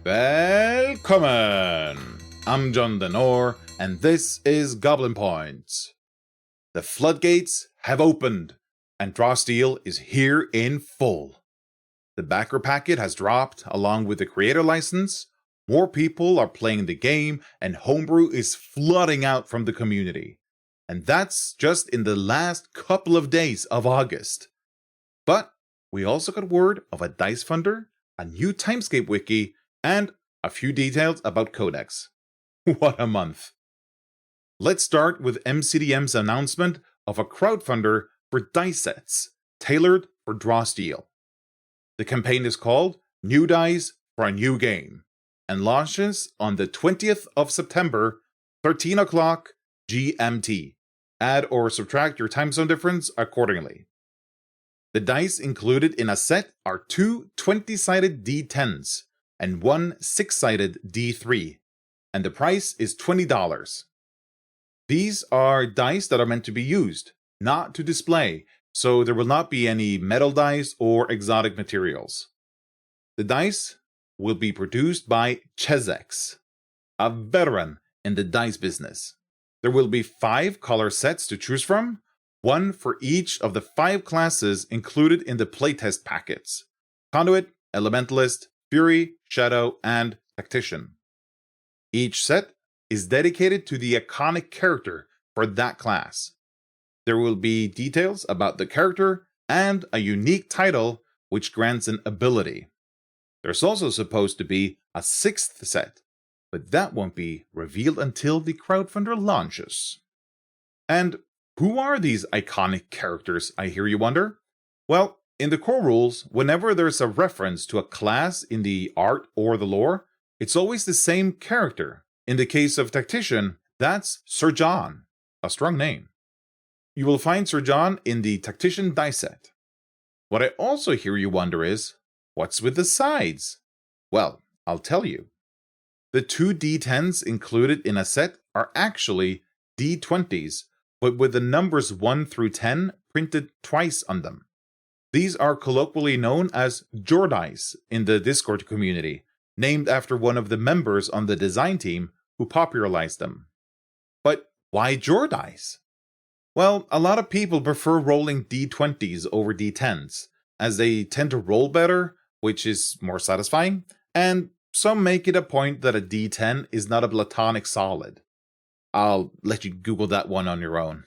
Welcome! I'm John Denor, and this is Goblin Points. The floodgates have opened, and Drawsteel is here in full. The backer packet has dropped along with the creator license, more people are playing the game, and Homebrew is flooding out from the community. And that's just in the last couple of days of August. But we also got word of a Dicefunder, a new Timescape Wiki, and a few details about Codex. What a month! Let's start with MCDM's announcement of a crowdfunder for dice sets, tailored for Drawsteel. The campaign is called New Dice for a New Game, and launches on the 20th of September, 13 o'clock GMT. Add or subtract your time zone difference accordingly. The dice included in a set are two 20-sided D10s, and one 6-sided D3, and the price is $20. These are dice that are meant to be used, not to display, so there will not be any metal dice or exotic materials. The dice will be produced by Chesex, a veteran in the dice business. There will be 5 color sets to choose from, one for each of the 5 classes included in the playtest packets: Conduit, Elementalist, Fury, Shadow, and Tactician. Each set is dedicated to the iconic character for that class. There will be details about the character and a unique title which grants an ability. There's also supposed to be a 6th set, but that won't be revealed until the crowdfunder launches. And who are these iconic characters, I hear you wonder? Well, in the core rules, whenever there's a reference to a class in the art or the lore, it's always the same character. In the case of Tactician, that's Sir John, a strong name. You will find Sir John in the Tactician dice set. What I also hear you wonder is, what's with the sides? Well, I'll tell you. The 2 D10s included in a set are actually D20s, but with the numbers 1 through 10 printed twice on them. These are colloquially known as Djordice in the Discord community, named after one of the members on the design team who popularized them. But why Djordice? Well, a lot of people prefer rolling D20s over D10s, as they tend to roll better, which is more satisfying, and some make it a point that a D10 is not a platonic solid. I'll let you Google that one on your own.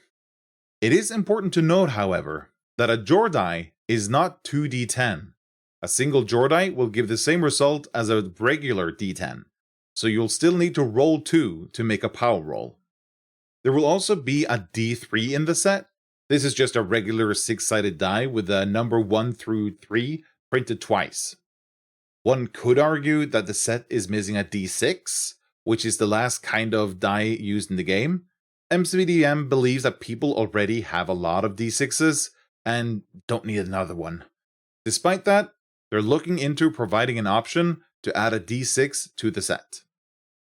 It is important to note, however, that a Djordi is not 2d10. A single Djordi will give the same result as a regular d10, so you'll still need to roll 2 to make a power roll. There will also be a d3 in the set. This is just a regular 6-sided die with the number 1 through 3 printed twice. One could argue that the set is missing a d6, which is the last kind of die used in the game. MCDM believes that people already have a lot of d6s, and don't need another one. Despite that, they're looking into providing an option to add a D6 to the set.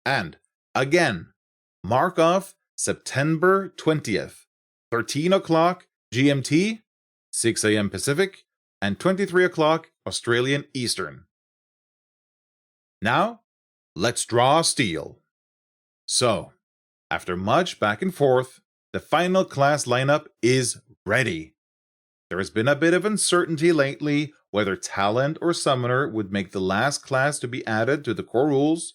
And, again, mark off September 20th, 13 o'clock GMT, 6 a.m. Pacific, and 23 o'clock Australian Eastern. Now, let's draw steel. So, after much back and forth, the final class lineup is ready. There has been a bit of uncertainty lately whether Talent or Summoner would make the last class to be added to the core rules,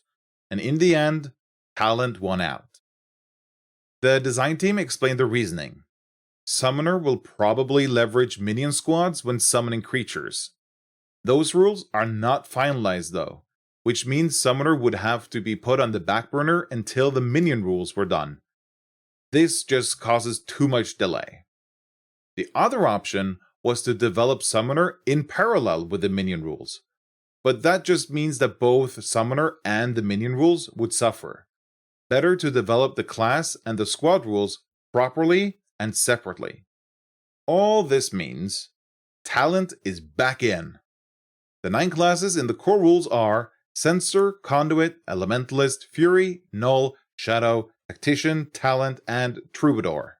and in the end, Talent won out. The design team explained the reasoning. Summoner will probably leverage minion squads when summoning creatures. Those rules are not finalized though, which means Summoner would have to be put on the back burner until the minion rules were done. This just causes too much delay. The other option was to develop Summoner in parallel with the minion rules, but that just means that both Summoner and the minion rules would suffer. Better to develop the class and the squad rules properly and separately. All this means Talent is back in. The 9 classes in the core rules are Censor, Conduit, Elementalist, Fury, Null, Shadow, Tactician, Talent, and Troubadour.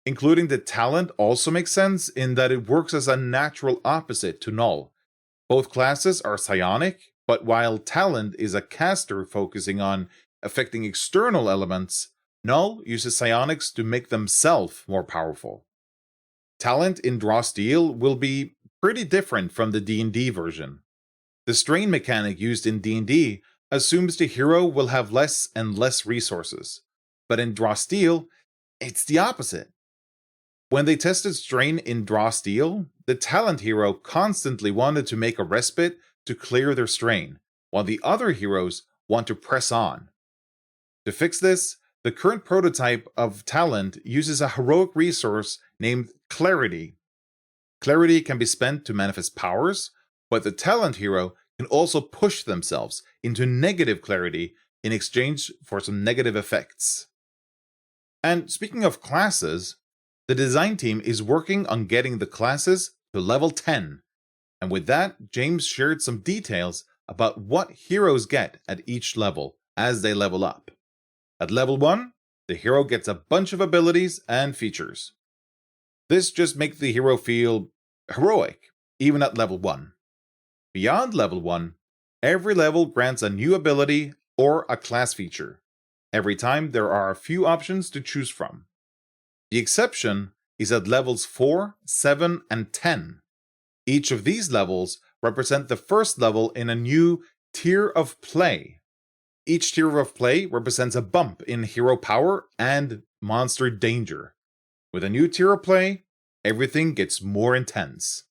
Including the Talent also makes sense in that it works as a natural opposite to Null. Both classes are psionic, But while Talent is a caster focusing on affecting external elements, Null uses psionics to make themselves more powerful. Talent in Draw Steel will be pretty different from the D&D version. The strain mechanic used in D&D assumes the hero will have less and less resources, but in Draw Steel, it's the opposite. When they tested strain in Draw Steel, the Talent hero constantly wanted to make a respite to clear their strain, while the other heroes want to press on. To fix this, the current prototype of Talent uses a heroic resource named Clarity. Clarity can be spent to manifest powers, but the Talent hero can also push themselves into negative clarity in exchange for some negative effects. And speaking of classes, the design team is working on getting the classes to level 10. And with that, James shared some details about what heroes get at each level as they level up. At level 1, the hero gets a bunch of abilities and features. This just makes the hero feel heroic, even at level 1. Beyond level 1, every level grants a new ability or a class feature. Every time there are a few options to choose from. The exception is at levels 4, 7, and 10. Each of these levels represent the first level in a new tier of play. Each tier of play represents a bump in hero power and monster danger. With a new tier of play, everything gets more intense.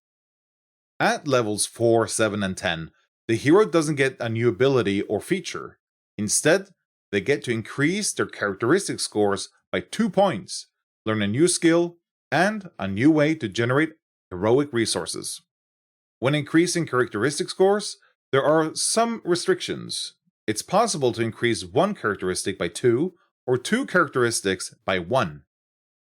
At levels 4, 7, and 10, the hero doesn't get a new ability or feature. Instead, they get to increase their characteristic scores by 2 points, learn a new skill, and a new way to generate heroic resources. When increasing characteristic scores, there are some restrictions. It's possible to increase one characteristic by 2, or 2 characteristics by 1.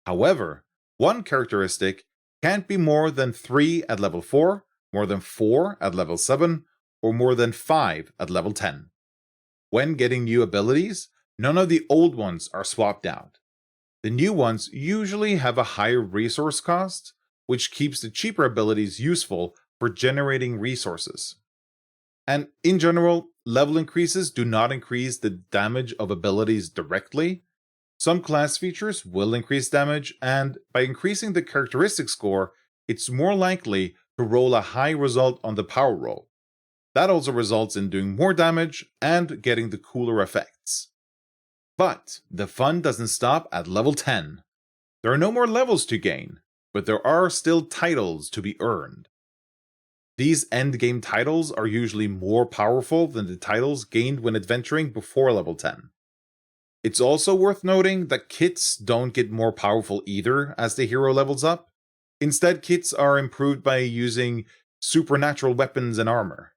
However, one characteristic can't be more than 3 at level 4, more than 4 at level 7, or more than 5 at level 10. When getting new abilities, none of the old ones are swapped out. The new ones usually have a higher resource cost, which keeps the cheaper abilities useful for generating resources. And in general, level increases do not increase the damage of abilities directly. Some class features will increase damage, and by increasing the characteristic score, it's more likely to roll a high result on the power roll. That also results in doing more damage and getting the cooler effects. But the fun doesn't stop at level 10. There are no more levels to gain, but there are still titles to be earned. These endgame titles are usually more powerful than the titles gained when adventuring before level 10. It's also worth noting that kits don't get more powerful either as the hero levels up. Instead, kits are improved by using supernatural weapons and armor.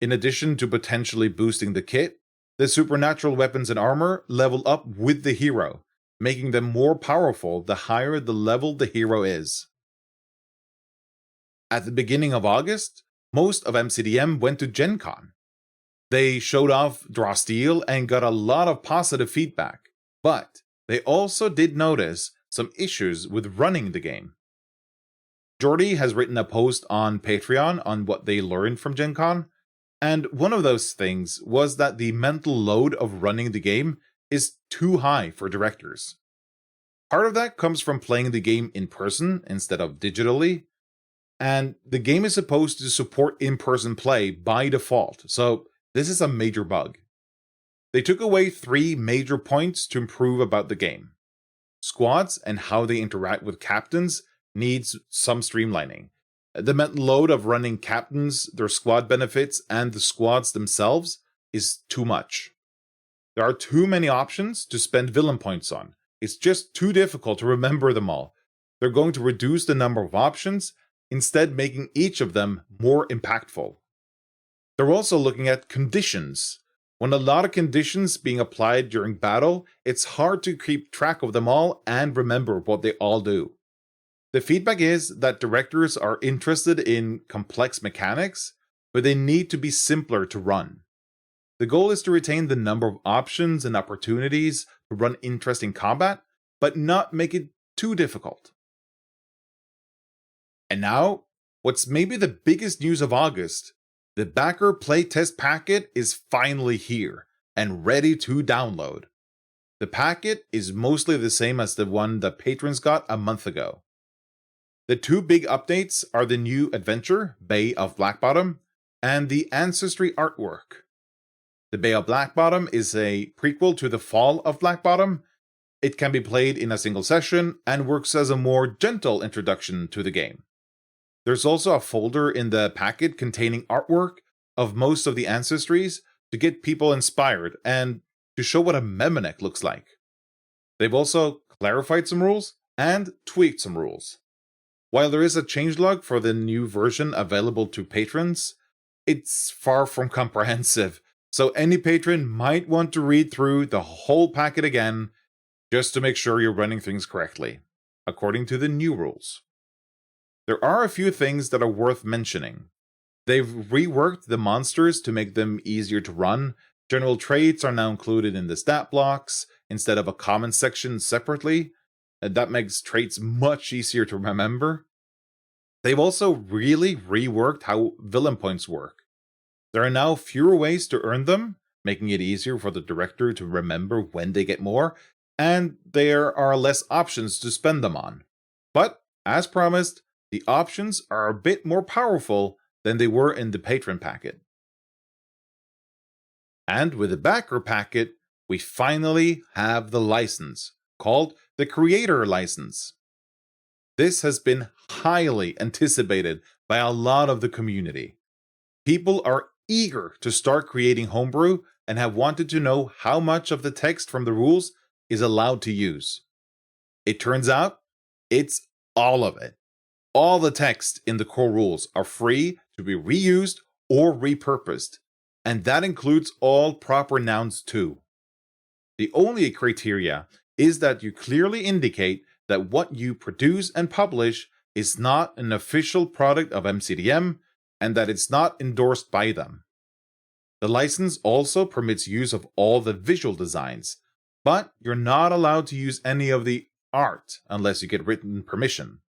In addition to potentially boosting the kit, the supernatural weapons and armor level up with the hero, making them more powerful the higher the level the hero is. At the beginning of August, most of MCDM went to Gen Con. They showed off Draw Steel and got a lot of positive feedback, but they also did notice some issues with running the game. Djordice has written a post on Patreon on what they learned from Gen Con, and one of those things was that the mental load of running the game is too high for directors. Part of that comes from playing the game in person instead of digitally, and the game is supposed to support in-person play by default, so this is a major bug. They took away 3 major points to improve about the game. Squads and how they interact with captains needs some streamlining. The mental load of running captains, their squad benefits, and the squads themselves is too much. There are too many options to spend villain points on. It's just too difficult to remember them all. They're going to reduce the number of options, instead making each of them more impactful. They're also looking at conditions. When a lot of conditions being applied during battle, it's hard to keep track of them all and remember what they all do. The feedback is that directors are interested in complex mechanics, but they need to be simpler to run. The goal is to retain the number of options and opportunities to run interesting combat, but not make it too difficult. And now, what's maybe the biggest news of August, The backer playtest packet is finally here and ready to download. The packet is mostly the same as the one that patrons got a month ago. The two big updates are the new adventure, Bay of Blackbottom, and the Ancestry artwork. The Bay of Blackbottom is a prequel to the Fall of Blackbottom. It can be played in a single session and works as a more gentle introduction to the game. There's also a folder in the packet containing artwork of most of the ancestries to get people inspired and to show what a Mnemonic looks like. They've also clarified some rules and tweaked some rules. While there is a changelog for the new version available to patrons, it's far from comprehensive, so any patron might want to read through the whole packet again just to make sure you're running things correctly, according to the new rules. There are a few things that are worth mentioning. They've reworked the monsters to make them easier to run. General traits are now included in the stat blocks instead of a common section separately. That makes traits much easier to remember. They've also really reworked how villain points work. There are now fewer ways to earn them, making it easier for the director to remember when they get more, and there are less options to spend them on. But, as promised, the options are a bit more powerful than they were in the patron packet. And with the backer packet, we finally have the license, called the Creator License. This has been highly anticipated by a lot of the community. People are eager to start creating Homebrew and have wanted to know how much of the text from the rules is allowed to use. It turns out, it's all of it. All the text in the core rules are free to be reused or repurposed, and that includes all proper nouns too. The only criteria is that you clearly indicate that what you produce and publish is not an official product of MCDM and that it's not endorsed by them. The license also permits use of all the visual designs, but you're not allowed to use any of the art unless you get written permission.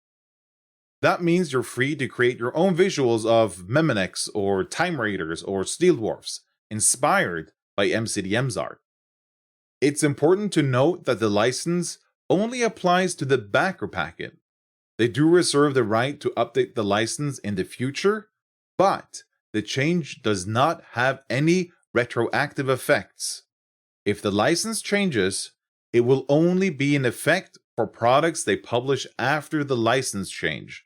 That means you're free to create your own visuals of Mnemonics or Time Raiders or Steel Dwarfs, inspired by MCDM's art. It's important to note that the license only applies to the backer packet. They do reserve the right to update the license in the future, but the change does not have any retroactive effects. If the license changes, it will only be in effect for products they publish after the license change.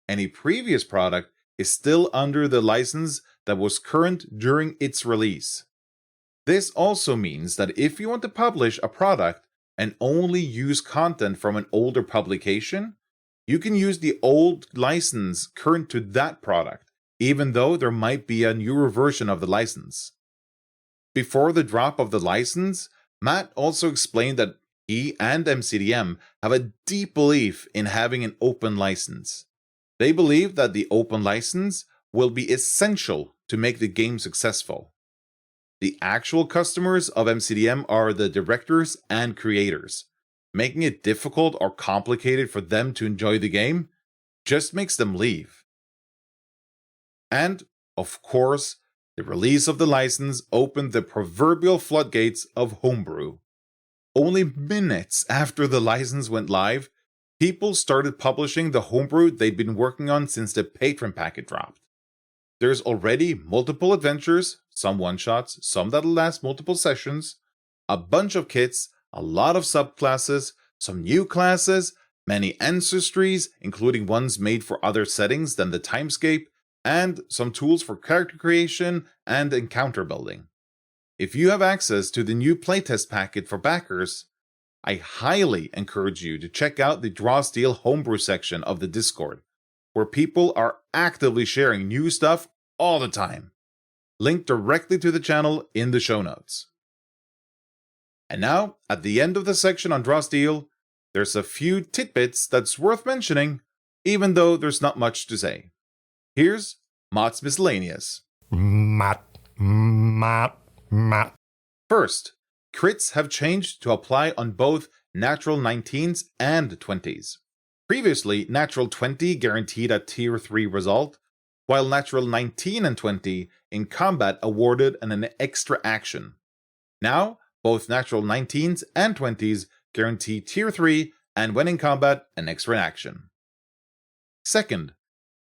Any previous product is still under the license that was current during its release. This also means that if you want to publish a product and only use content from an older publication, you can use the old license current to that product, even though there might be a newer version of the license. Before the drop of the license, Matt also explained that he and MCDM have a deep belief in having an open license. They believe that the open license will be essential to make the game successful. The actual customers of MCDM are the directors and creators. Making it difficult or complicated for them to enjoy the game just makes them leave. And, of course, the release of the license opened the proverbial floodgates of Homebrew. Only minutes after the license went live, people started publishing the Homebrew they'd been working on since the patron packet dropped. There's already multiple adventures, some one-shots, some that'll last multiple sessions, a bunch of kits, a lot of subclasses, some new classes, many ancestries, including ones made for other settings than the Timescape, and some tools for character creation and encounter building. If you have access to the new playtest packet for backers, I highly encourage you to check out the Draw Steel Homebrew section of the Discord, where people are actively sharing new stuff all the time. Link directly to the channel in the show notes. And now, at the end of the section on Draw Steel, there's a few tidbits that's worth mentioning, even though there's not much to say. Here's Mott's Miscellaneous. First, crits have changed to apply on both natural 19s and 20s. Previously, natural 20 guaranteed a tier 3 result, while natural 19 and 20 in combat awarded an extra action. Now, both natural 19s and 20s guarantee Tier 3 and when in combat, an extra action. Second,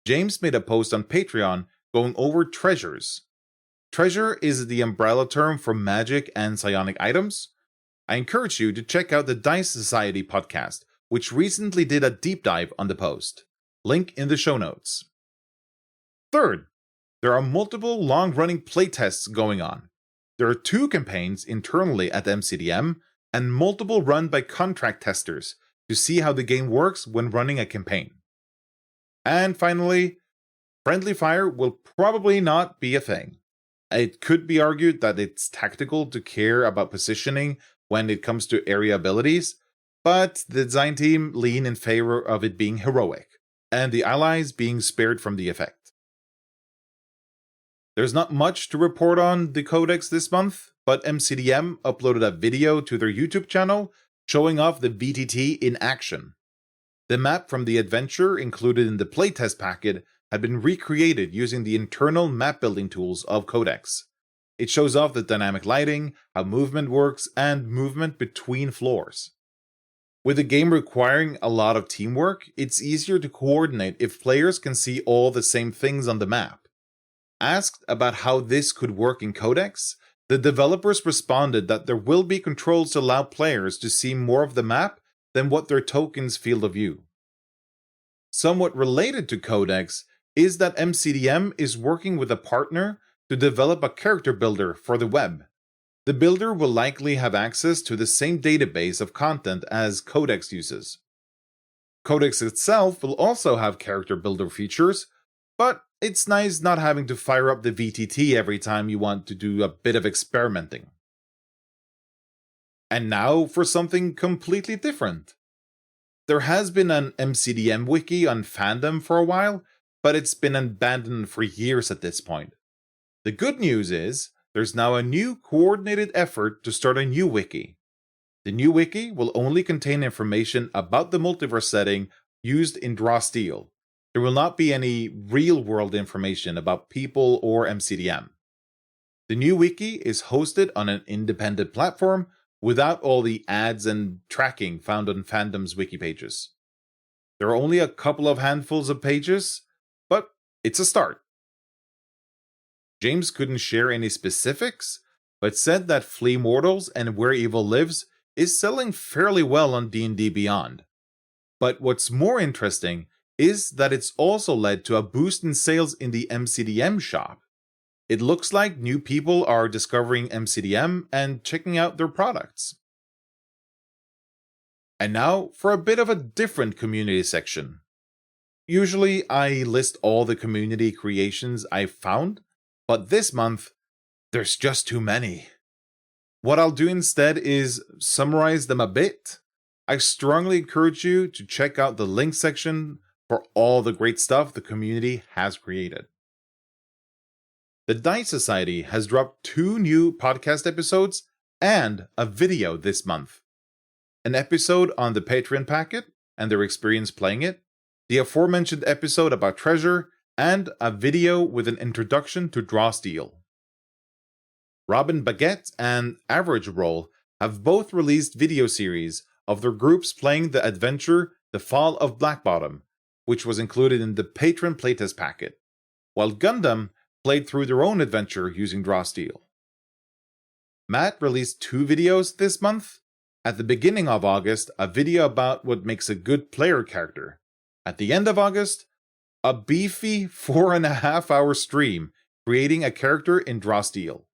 James made a post on Patreon going over treasures. Treasure is the umbrella term for magic and psionic items. I encourage you to check out the Dice Society podcast, which recently did a deep dive on the post. Link in the show notes. Third, there are multiple long-running playtests going on. There are 2 campaigns internally at MCDM and multiple run by contract testers to see how the game works when running a campaign. And finally, friendly fire will probably not be a thing. It could be argued that it's tactical to care about positioning when it comes to area abilities, but the design team lean in favor of it being heroic, and the allies being spared from the effect. There's not much to report on the Codex this month, but MCDM uploaded a video to their YouTube channel showing off the VTT in action. The map from the adventure included in the playtest packet had been recreated using the internal map building tools of Codex. It shows off the dynamic lighting, how movement works, and movement between floors. With the game requiring a lot of teamwork, it's easier to coordinate if players can see all the same things on the map. Asked about how this could work in Codex, the developers responded that there will be controls to allow players to see more of the map than what their token's field of view. Somewhat related to Codex is that MCDM is working with a partner to develop a character builder for the web. The builder will likely have access to the same database of content as Codex uses. Codex itself will also have character builder features, but it's nice not having to fire up the VTT every time you want to do a bit of experimenting. And now for something completely different. There has been an MCDM wiki on fandom for a while, but it's been abandoned for years at this point. The good news is, there's now a new coordinated effort to start a new wiki. The new wiki will only contain information about the multiverse setting used in Draw Steel. There will not be any real-world information about people or MCDM. The new wiki is hosted on an independent platform without all the ads and tracking found on fandom's wiki pages. There are only a couple of handfuls of pages, but it's a start. James couldn't share any specifics, but said that Flee Mortals and Where Evil Lives is selling fairly well on D&D Beyond. But what's more interesting is that it's also led to a boost in sales in the MCDM shop. It looks like new people are discovering MCDM and checking out their products. And now for a bit of a different community section. Usually I list all the community creations I've found, but this month, there's just too many. What I'll do instead is summarize them a bit. I strongly encourage you to check out the link section for all the great stuff the community has created. The Dice Society has dropped 2 new podcast episodes and a video this month. An episode on the Patreon packet and their experience playing it, the aforementioned episode about treasure, and a video with an introduction to Draw Steel. Robin Baguette and Average Roll have both released video series of their groups playing the adventure The Fall of Blackbottom, which was included in the Patreon playtest packet, while Gundam played through their own adventure using Draw Steel. Matt released 2 videos this month. At the beginning of August, a video about what makes a good player character. At the end of August, a beefy 4.5-hour stream creating a character in Draw Steel.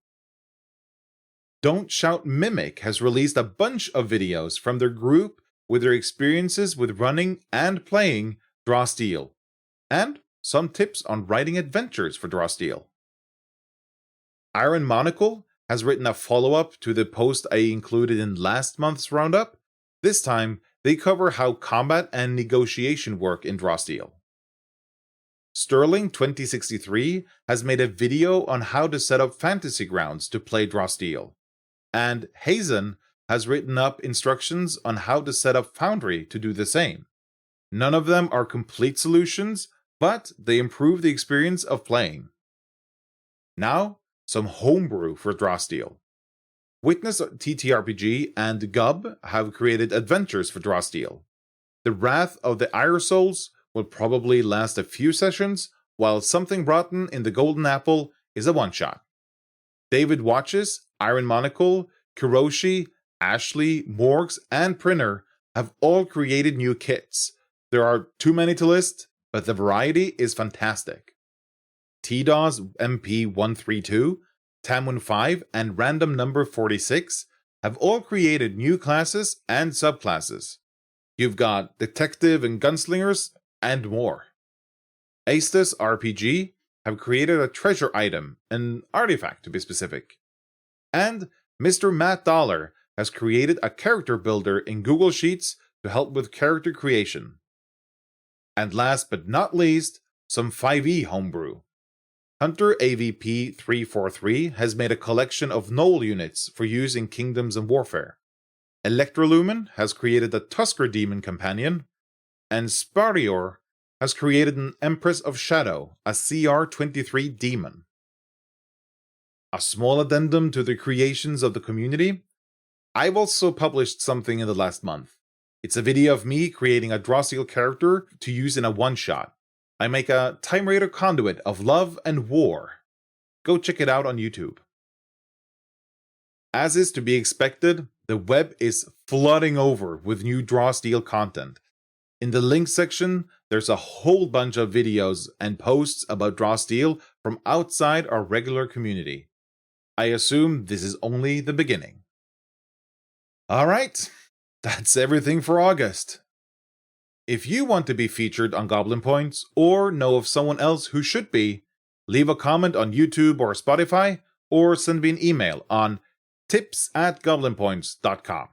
Don't Shout Mimic has released a bunch of videos from their group with their experiences with running and playing Draw Steel, and some tips on writing adventures for Draw Steel. Iron Monocle has written a follow-up to the post I included in last month's Roundup. This time, they cover how combat and negotiation work in Draw Steel. Sterling 2063 has made a video on how to set up fantasy grounds to play Draw Steel, and Hazen has written up instructions on how to set up Foundry to do the same. None of them are complete solutions, but they improve the experience of playing. Now, some homebrew for draw steel. Witness TTRPG and Gub have created adventures for draw steel. The Wrath of the Ire Souls will probably last a few sessions, while Something Rotten in the Golden Apple is a one-shot. David Watches, Iron Monocle, Kiroshi, Ashley, Morgs, and Printer have all created new kits. There are too many to list, but the variety is fantastic. TDAW's MP132, Tamwin5, and Random Number 46 have all created new classes and subclasses. You've got Detective and Gunslingers, and more. Aestus RPG have created a treasure item, an artifact to be specific. And Mr. Matt Dollar has created a character builder in Google Sheets to help with character creation. And last but not least, some 5e homebrew. Hunter AVP 343 has made a collection of Knoll units for use in Kingdoms and Warfare. Electrolumen has created a Tusker Demon companion, and Sparior has created an Empress of Shadow, a CR23 demon. A small addendum to the creations of the community. I've also published something in the last month. It's a video of me creating a draw steel character to use in a one-shot. I make a Time Raider conduit of love and war. Go check it out on YouTube. As is to be expected, the web is flooding over with new draw steel content. In the links section, there's a whole bunch of videos and posts about draw steel from outside our regular community. I assume this is only the beginning. Alright, that's everything for August. If you want to be featured on Goblin Points, or know of someone else who should be, leave a comment on YouTube or Spotify, or send me an email on tips@goblinpoints.com.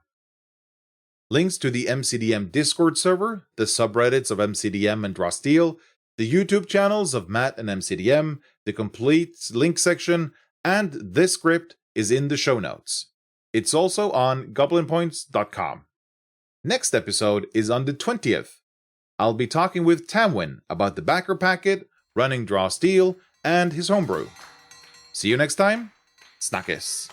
Links to the MCDM Discord server, the subreddits of MCDM and Draw Steel, the YouTube channels of Matt and MCDM, the complete link section, and this script is in the show notes. It's also on goblinpoints.com. Next episode is on the 20th. I'll be talking with Tamwin about the backer packet, running Draw Steel, and his homebrew. See you next time. Snackis.